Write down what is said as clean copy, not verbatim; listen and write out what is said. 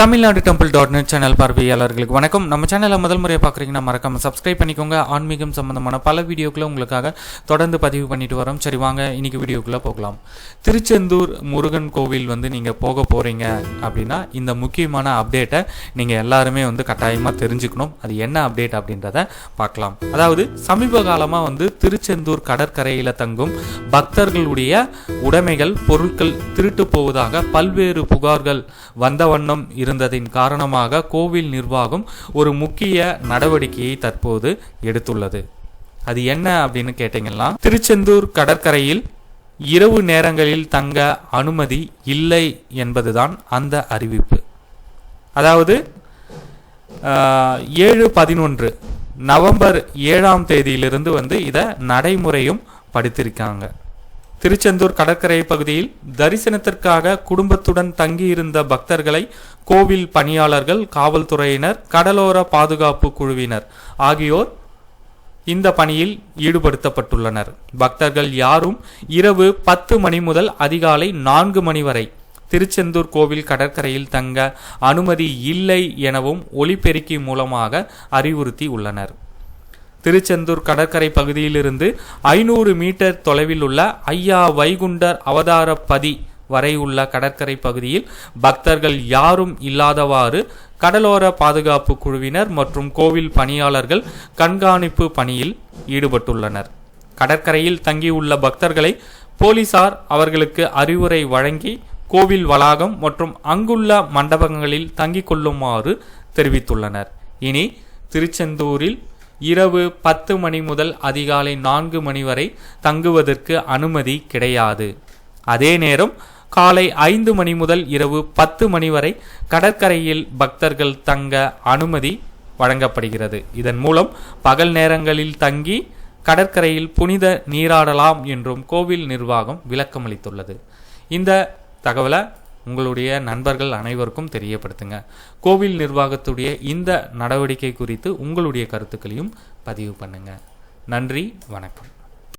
Tamil Nadu டெம்பிள்.net channel பார்வையாளர்களுக்கு வணக்கம். நம்ம சேனலை முதல் முறையாக பார்க்குறீங்கன்னா மறக்காம சப்ஸ்கிரைப் பண்ணிக்கோங்க. ஆன்மீகம் சம்பந்தமான பல வீடியோக்களை உங்களுக்காக தொடர்ந்து பதிவு பண்ணிட்டு வரோம். சரி வாங்க இன்னைக்கு வீடியோக்குள்ளே போகலாம். திருச்செந்தூர் முருகன் கோவில் நீங்கள் போக போகிறீங்க அப்படின்னா இந்த முக்கியமான அப்டேட்டை நீங்கள் எல்லாருமே கட்டாயமாக தெரிஞ்சுக்கணும். அது என்ன அப்டேட் அப்படின்றத பார்க்கலாம். அதாவது சமீப காலமாக திருச்செந்தூர் கடற்கரையில் தங்கும் பக்தர்களுடைய உடைமைகள் பொருட்கள் திருட்டு போவதாக பல்வேறு புகார்கள் வந்த வண்ணம் இருந்ததின் காரணமாக கோவில் நிர்வாகம் ஒரு முக்கிய நடவடிக்கையை தற்போது எடுத்துள்ளது. அது என்ன அப்படின்னு கேட்டீங்கன்னா, திருச்செந்தூர் கடற்கரையில் இரவு நேரங்களில் தங்க அனுமதி இல்லை என்பதுதான் அந்த அறிவிப்பு. அதாவது 7/11 நவம்பர் 7ஆம் தேதியிலிருந்து இதை நடைமுறையும் படுத்திருக்காங்க. திருச்செந்தூர் கடற்கரை பகுதியில் தரிசனத்திற்காக குடும்பத்துடன் தங்கியிருந்த பக்தர்களை கோவில் பணியாளர்கள், காவல்துறையினர், கடலோர பாதுகாப்பு குழுவினர் ஆகியோர் இந்த பணியில் ஈடுபடுத்தப்பட்டுள்ளனர். பக்தர்கள் யாரும் இரவு 10 மணி முதல் அதிகாலை 4 மணி வரை திருச்செந்தூர் கோவில் கடற்கரையில் தங்க அனுமதி இல்லை எனவும் ஒலிபெருக்கி மூலமாக அறிவுறுத்தி உள்ளனர். திருச்செந்தூர் கடற்கரை பகுதியிலிருந்து 500 மீட்டர் தொலைவில் உள்ள ஐயா வைகுண்டர் அவதாரப்பதி வரை உள்ள கடற்கரை பகுதியில் பக்தர்கள் யாரும் இல்லாதவாறு கடலோர பாதுகாப்பு குழுவினர் மற்றும் கோவில் பணியாளர்கள் கண்காணிப்பு பணியில் ஈடுபட்டுள்ளனர். கடற்கரையில் தங்கியுள்ள பக்தர்களை போலீசார் அவர்களுக்கு அறிவுரை வழங்கி கோவில் வளாகம் மற்றும் அங்குள்ள மண்டபங்களில் தங்கிக் கொள்ளுமாறு தெரிவித்துள்ளனர். இனி திருச்செந்தூரில் இரவு 10 மணி முதல் அதிகாலை 4 மணி வரை தங்குவதற்கு அனுமதி கிடையாது. அதே நேரம் காலை 5 மணி முதல் இரவு 10 மணி வரை கடற்கரையில் பக்தர்கள் தங்க அனுமதி வழங்கப்படுகிறது. இதன் மூலம் பகல் நேரங்களில் தங்கி கடற்கரையில் புனித நீராடலாம் என்றும் கோவில் நிர்வாகம் விளக்கமளித்துள்ளது. இந்த தகவலை உங்களுடைய நண்பர்கள் அனைவருக்கும் தெரியப்படுத்துங்க. கோவில் நிர்வாகத்துடைய இந்த நடவடிக்கை குறித்து உங்களுடைய கருத்துக்களையும் பதிவு பண்ணுங்க. நன்றி, வணக்கம்.